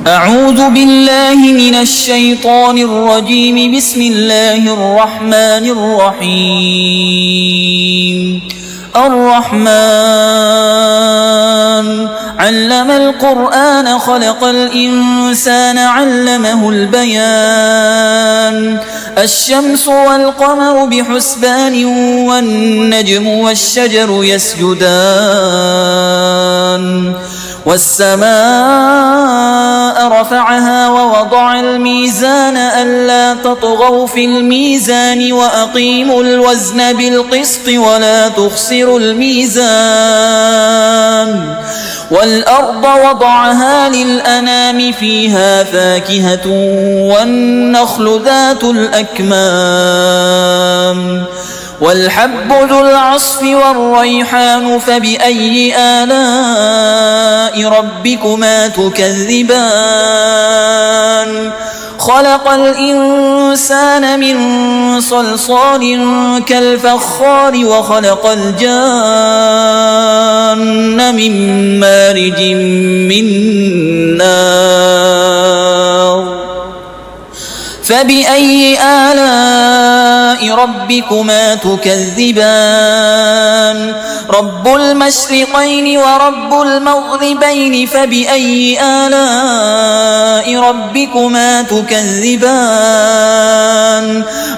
أعوذ بالله من الشيطان الرجيم. بسم الله الرحمن الرحيم. الرحمن علم القرآن خلق الإنسان علمه البيان. الشمس والقمر بحسبان والنجم والشجر يسجدان. والسماء رفعها ووضع الميزان ألا تطغوا في الميزان وأقيموا الوزن بالقسط ولا تخسروا الميزان. والأرض وضعها للأنام فيها فاكهة والنخل ذات الأكمام والحب ذو العصف والريحان. فبأي آلاء ربكما تكذبان؟ خلق الإنسان من صلصال كالفخار وخلق الجان من مارج من نار. فبأي آلاء ربكما تكذبان؟ رب المشرقين ورب المغربين. فبأي آلاء ربكما تكذبان؟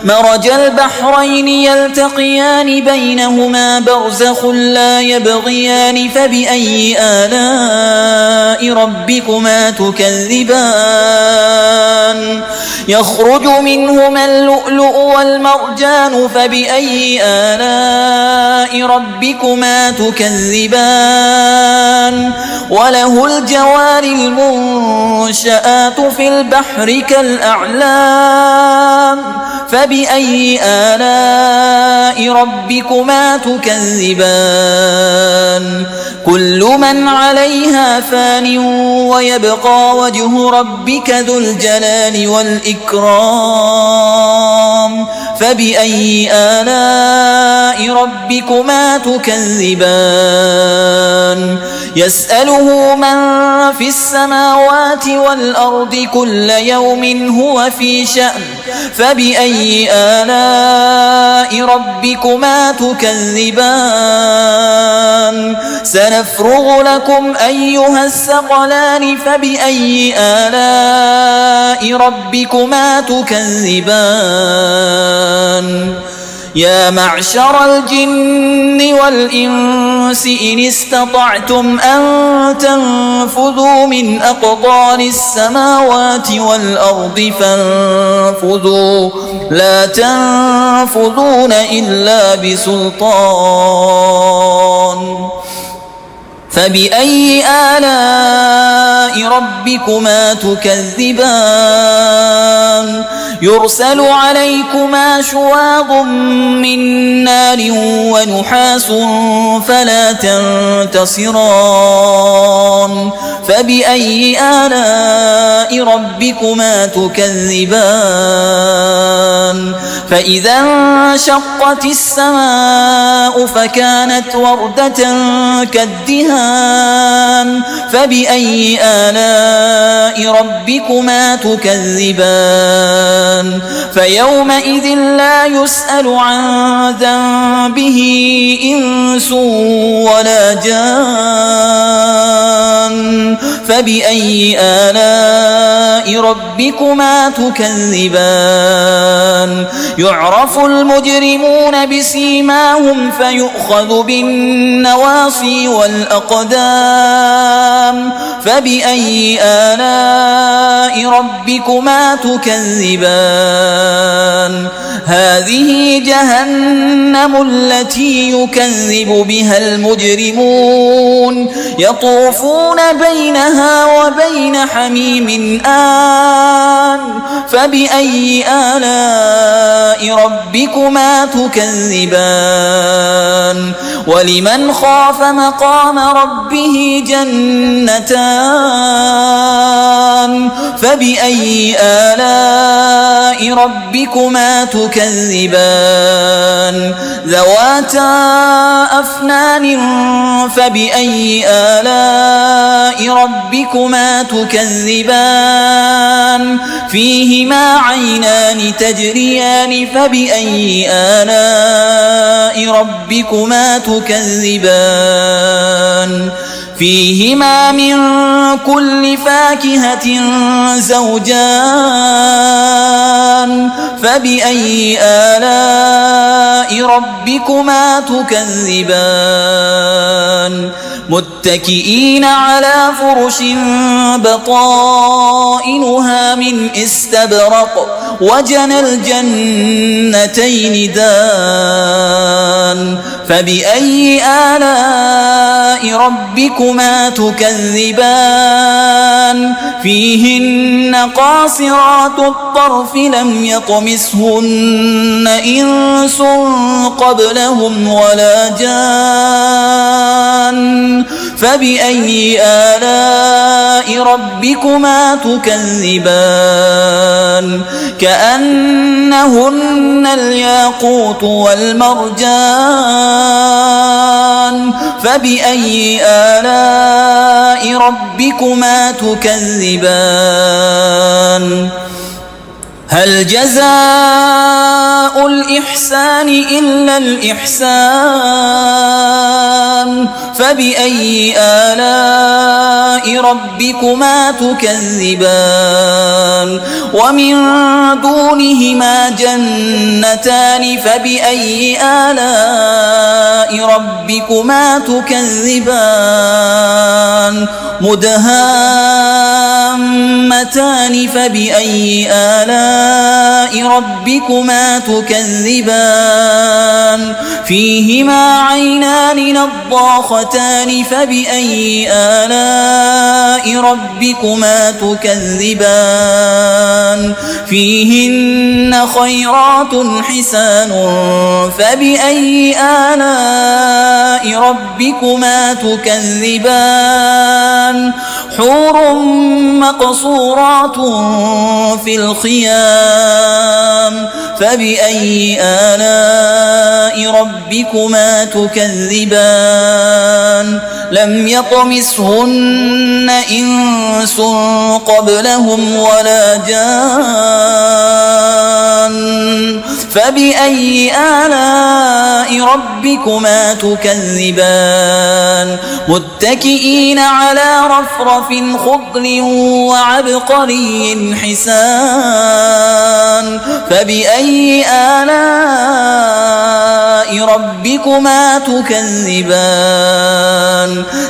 مرج البحرين يلتقيان بينهما برزخ لا يبغيان. فبأي آلاء ربكما تكذبان؟ يخرج منهما اللؤلؤ والمرجان. فبأي آلاء ربكما تكذبان؟ وله الجوار المنشآت في البحر كالأعلام. فبأي آلاء ربكما تكذبان؟ كل من عليها فان ويبقى وجه ربك ذو الجلال والإكرام. فبأي آلاء ربكما تكذبان؟ يسأله من في السماوات والأرض كل يوم هو في شأن. فبأي آلاء ربكما تكذبان؟ سنفرغ لكم أيها الثقلان. فبأي آلاء ربكما تكذبان؟ يا معشر الجن والإنس إن استطعتم أن تنفذوا من أقطار السماوات والأرض فانفذوا لا تنفذون إلا بسلطان. فبأي آلاء ربكما تكذبان؟ يرسل عليكما شواظ من نار ونحاس فلا تنتصران. فبأي آلاء ربكما تكذبان؟ فإذا انشقت السماء فكانت وردة كالدهان. فبأي آلاء ربكما تكذبان؟ فيومئذ لا يسأل عن ذنبه إنس ولا جان. فبأي آلاء ربكما تكذبان؟ يعرف المجرمون بسيماهم فيؤخذ بالنواصي والأقدام. فبأي آلاء ربكما تكذبان؟ هذه جهنم التي يكذب بها المجرمون يطوفون بينها وبين حميم آن. فبأي آلاء ربكما تكذبان؟ ولمن خاف مقام ربه جنتان. فبأي آلاء ربكما تكذبان ذواتا أفنان فبأي آلاء ربكما تكذبان فيهما عينان تجريان فبأي آلاء ربكما تكذبان فيهما من كل فاكهة زوجان فبأي آلاء ربكما تكذبان متكئين على فرش بطائنها من استبرق وجنى الجنتين دان فبأي آلاء ربكما تكذبان فيهن قاصرات الطرف لم يطمثهن إنس قبلهم ولا جان فبأي آلاء ربكما تكذبان كأنهن الياقوت والمرجان فبأي آلاء ربكما تكذبان هل جزاء الإحسان إلا الإحسان فبأي آلاء ربكما تكذبان ومن دونهما جنتان فبأي آلاء ربكما تكذبان مدهامتان فبأي آلاء ربكما تكذبان فيهما عينان نضاختان فبأي آلاء ربكما تكذبان فيهن خيرات حسان فبأي آلاء ربكما تكذبان حور مقصورات في الخيام فبأي آلاء ربكما تكذبان لم يطمثهن إنس قبلهم ولا جان فبأي آلاء ربكما تكذبان متكئين على رفرف خضر وعبقري حسان فبأي آلاء ربكما تكذبان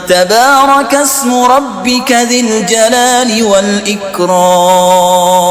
تبارك اسم ربك ذي الجلال والإكرام